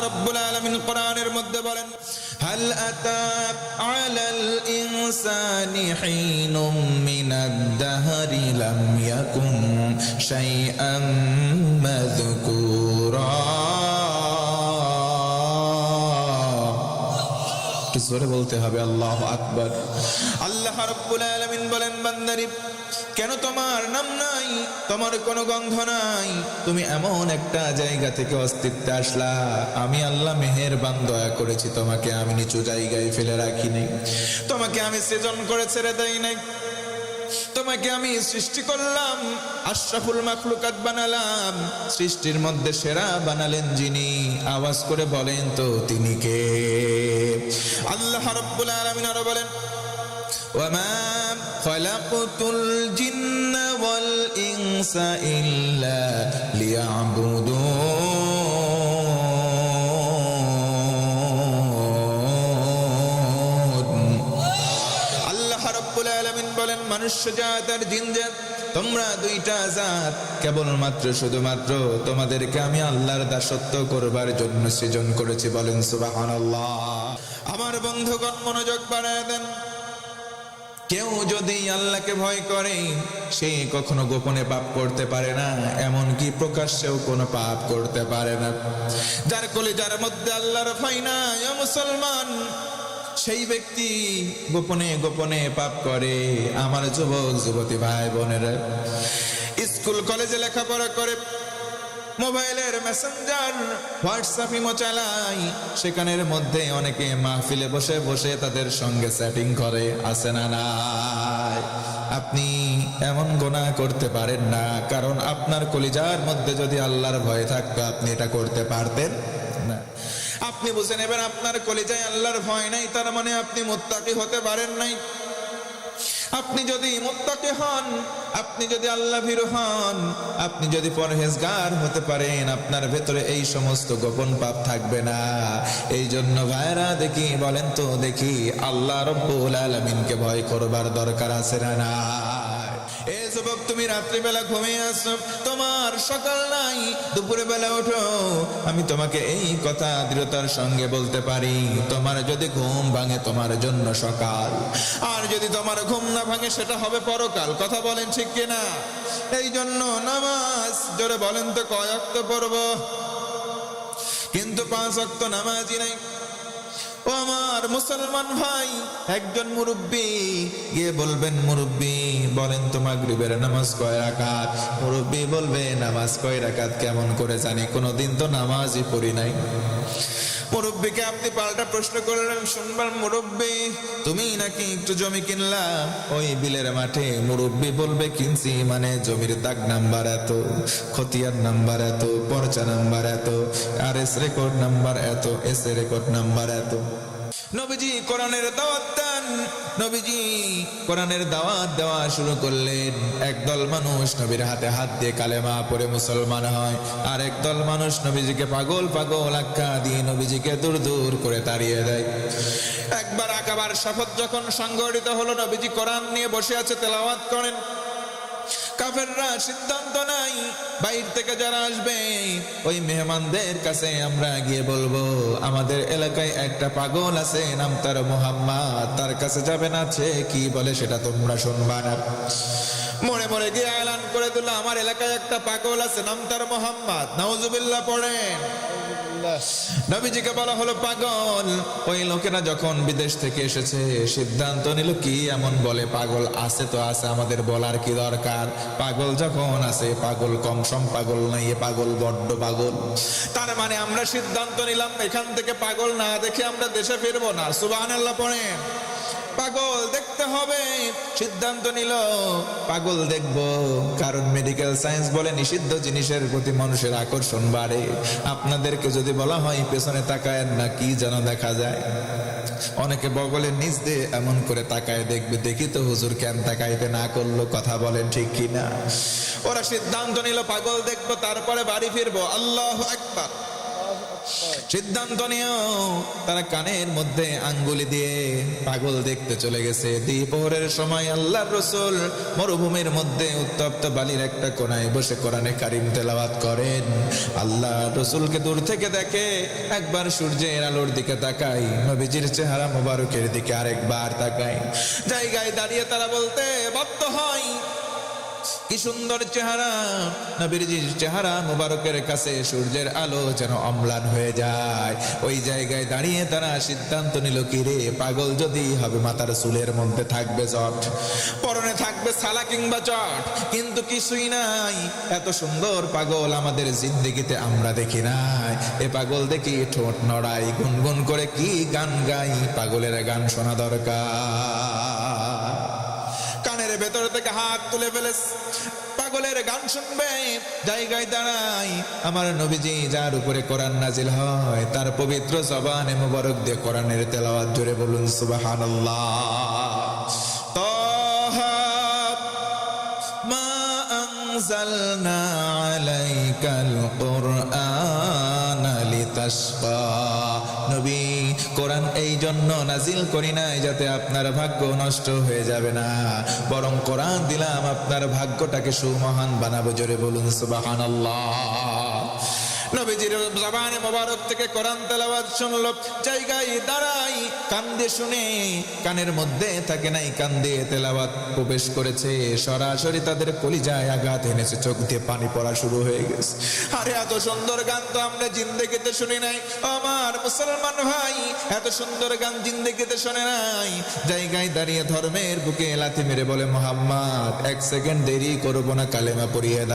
রাব্বুল আলামিন কোরআনের মধ্যে বলেন, হাল আতা আলাল ইনসানি হিনুম মিনাদ দাহরি লাম ইয়াকুন শাইআম মাযকুরা। জোরে বলতে হবে আল্লাহু আকবার। আল্লাহ রাব্বুল আলামিন বলেন, বান্দারে কেন তোমার নাম নাই, তোমার কোনো গন্ধ নাই, তুমি এমন একটা জায়গা থেকে অস্তিত্বে আসলা। আমি আল্লাহ মেহেরবান, দয়া করেছি তোমাকে, আমি নিচু জায়গায় ফেলে রাখি নাই, তোমাকে আমি সৃজন করে ছেড়ে দেই নাই, তোমাকে আমি সৃষ্টি করলাম, আশরাফুল মাখলুকাত বানালাম, সৃষ্টির মধ্যে সেরা বানালেন যিনি, আওয়াজ করে বলেন তো তিনি কে? আল্লাহ রাব্বুল আলামিন আরো বলেন, ওয়ামা খালাকতুল জিন্না ওয়াল ইনসা ইল্লা লিয়াবুদুন। আল্লাহ রাব্বুল আলামিন বলেন, মনুষ্য জাত আর জিন জাত, তোমরা দুইটা জাত কেবলমাত্র শুধুমাত্র তোমাদেরকে আমি আল্লাহর দাসত্ব করবার জন্য সৃজন করেছি। বলেন সুবহানাল্লাহ। আমার বন্ধুগণ মনোযোগ বাড়ায় দেন। কেউ যদি আল্লাহকে ভয় করে সে কখনো গোপনে পাপ করতে পারে না, এমনকি প্রকাশ্যেও কোনো পাপ করতে পারে না। যার কলিজার মধ্যে আল্লাহর ভয় নাই, ও মুসলমান, সেই ব্যক্তি গোপনে গোপনে পাপ করে। আমার যুবক যুবতী ভাই বোনেরা, স্কুল কলেজে লেখাপড়া করে, মোবাইলের মেসেঞ্জার হোয়াটসঅ্যাপ ইমো চালাই, সেখানের মধ্যে অনেকে মাহফিলে বসে বসে তাদের সঙ্গে চ্যাটিং করে, আছে না নাই? আপনি এমন গুনাহ করতে পারেন না, কারণ আপনার কলিজার মধ্যে যদি আল্লাহর ভয় থাকতো আপনি এটা করতে পারতেন না। আপনি বুঝে নেবেন আপনার কলিজায় আল্লাহর ভয় নাই, তার মানে আপনি মুত্তাকি হতে পারেন নাই। আপনি যদি মুত্তাকি হন, আপনি যদি আল্লাহ ভীরু হন, আপনি যদি পরহেজগার হতে পারেন, আপনার ভেতরে এই সমস্ত গোপন পাপ থাকবে না। এই জন্য ভাইরা দেখি, বলেন তো দেখি, আল্লাহ রাব্বুল আলামিনকে ভয় করবার দরকার আছে না না? এ যুবক, তুমি রাত্রিবেলা ঘুমিয়ে আসো, তোমার সকাল নাই, দুপুরে বেলা ওঠো, আমি তোমাকে এই কথা দৃঢ়তার সঙ্গে বলতে পারি, তোমার যদি ঘুম ভাঙে তোমার জন্য সকাল, আর যদি তোমার ঘুম না ভাঙে সেটা হবে পরকাল। কথা বলেন ঠিক কিনা? এই জন্য নামাজ, জোরে বলেন তো কয় ওয়াক্ত পড়ব? কিন্তু 5 ওয়াক্ত নামাজই নাই। ও আমার মুসলমান ভাই, একজন মুরব্বী গিয়ে বলবেন, মুরব্বী বলেন তো মাগরিবের নামাজ কয় রাকাত? মুরব্বী বলবে, নামাজ কয় রাকাত কেমন করে জানি, কোনোদিন তো নামাজই পড়ি নাই। মুরব্বীকে আপনি পাল্টা প্রশ্ন করলেন, শুনবার মুরব্বী, তুমি নাকি একটু জমি কিনলা ওই বিলের মাঠে? মুরব্বী বলবে, কিনছি মানে জমির দাগ নাম্বার এত, খতিয়ান নাম্বার এত, পর্চা নাম্বার এত, আর এস রেকর্ড নাম্বার এত, এস রেকর্ড নাম্বার এত। নবীজি কোরআনের দাওয়াত দেন, নবীজি কোরআনের দাওয়াত দেওয়া শুরু করলেন। একদল মানুষ নবীর হাতে হাত দিয়ে কালেমা পড়ে মুসলমান হয়, আর একদল মানুষ নবীজিকে পাগল পাগল আখ্যা দিয়ে নবীজিকে দূর দূর করে তাড়িয়ে দেয়। একবার আকাবার শপথ যখন সংগঠিত হলো, নবীজি কোরআন নিয়ে বসে আছে, তেলাওয়াত করেন। কাফেররা সিদ্ধান্ত নাই, বাইরে থেকে যারা আসবে ওই মেহমানদের কাছে আমরা গিয়ে বলবো, আমাদের এলাকায় একটা পাগল আছে, নাম তার মুহাম্মদ, তার কাছে যাবেন, আছে কি বলে সেটা তোমরা শুনবা না। মনে মনে গিয়ে এলান করে দিল, আমার এলাকায় একটা পাগল আছে, নাম তার মুহাম্মদ। নাউজুবিল্লাহ পড়েন। নবীজিকে বলা হলো পাগল। ওই লোকেরা যখন বিদেশ থেকে এসেছে সিদ্ধান্ত নিল, কি এমন বলে, পাগল আছে তো আছে, আমাদের বলার কি দরকার? পাগল যখন আছে, পাগল কম সম পাগল নাই, পাগল বড্ড পাগল। তার মানে আমরা সিদ্ধান্ত নিলাম এখান থেকে পাগল না দেখে আমরা দেশে ফিরবো না। সুবহানাল্লাহ পড়েন। পাগল দেখতে হবে, সিদ্ধান্ত নিল পাগল দেখব, কারণ মেডিকেল সায়েন্স বলে নিষিদ্ধ জিনিসের প্রতি মানুষের আকর্ষণ বাড়ে। আপনাদেরকে যদি বলা হয় পেছনে তাকায়েন না, কি যেন দেখা যায়। অনেকে বগলের নিচ দিয়ে এমন করে তাকায় দেখবে, দেখি তো হুজুর কেন তাকাইতে না করলো, কথা বলেন ঠিক কিনা? ওরা সিদ্ধান্ত নিল পাগল দেখবো, তারপরে বাড়ি ফিরবো। আল্লাহু আকবার। সিদ্ধান্ত নিয়েও তারা কানের মধ্যে আঙ্গুলি দিয়ে পাগল দেখতে চলে গেছে। দ্বিপ্রহরের সময় আল্লাহর রাসূল মরুভূমির মধ্যে উত্তপ্ত বালির একটা কোণায় বসে কোরআনে কারিম তেলাওয়াত করেন। আল্লাহ রাসূলকে দূর থেকে দেখে, একবার সূর্যের আলোর দিকে তাকাই, নবীজির চেহারা মোবারকের দিকে আরেকবার তাকাই। জায়গায় দাঁড়িয়ে তারা বলতে বাধ্য হয়, কি সুন্দর চেহারা! নবীজির চেহারা মুবারকের কাছে সূর্যের আলো যেন অম্লান হয়ে যায়। ওই জায়গায় দাঁড়িয়ে তারা সিদ্ধান্ত নিল, কি রে, পাগল যদি হবে মাথার চুলের মধ্যে থাকবে চট, পরনে থাকবে সালা কিংবা চট, কিন্তু কিছুই নাই। এত সুন্দর পাগল আমাদের জিন্দেগিতে আমরা দেখি নাই। এ পাগল দেখি ঠোঁট নড়াই, গুনগুন করে কি গান গাই, পাগলের গান শোনা দরকার। কানের ভেতর থেকে হাত তুলে ফেলে পাগলের গান শুনবে। জায়গায় দাঁড়াই, আমার নবীজি যার উপরে কোরআন নাজিল হয় তার পবিত্র জবানে মুবারক দিয়ে কোরআনের তেলাওয়াত জোরে বলুন সুবহানাল্লাহ। তাহা মা আনজালনা আলাইকাল কুরআনা লিতাশকা। নবী, কোরআন এই জন্য নাজিল করি নাই যাতে আপনার ভাগ্য নষ্ট হয়ে যাবে না, বরং কোরআন দিলাম আপনার ভাগ্যটাকে সুমহান বানাবো। জোরে বলুন সুবহানাল্লাহ। নবীজির জবানে মোবারক থেকে কোরআন তেলাওয়াত শুনল। জায়গায় দাঁড়াই, কান দিয়ে শুনে, কানের মধ্যে থাকে নাই, কান দিয়ে তেলাওয়াত প্রবেশ করেছে, সরাসরি তাদের কলিজায় আঘাত এনেছে, চোখ দিয়ে পানি পড়া শুরু হয়ে গেছে। আরে এত সুন্দর গান তো আমরা জিন্দেগিতে শুনি নাই। আমার মুসলমান ভাই, এত সুন্দর গান জিন্দেগিতে শুনে নাই। জায়গায় দাঁড়িয়ে ধর্মের বুকে লাথি মেরে বলে, মুহাম্মদ, এক সেকেন্ড দেরি করবো না, কালেমা পড়িয়ে দাও।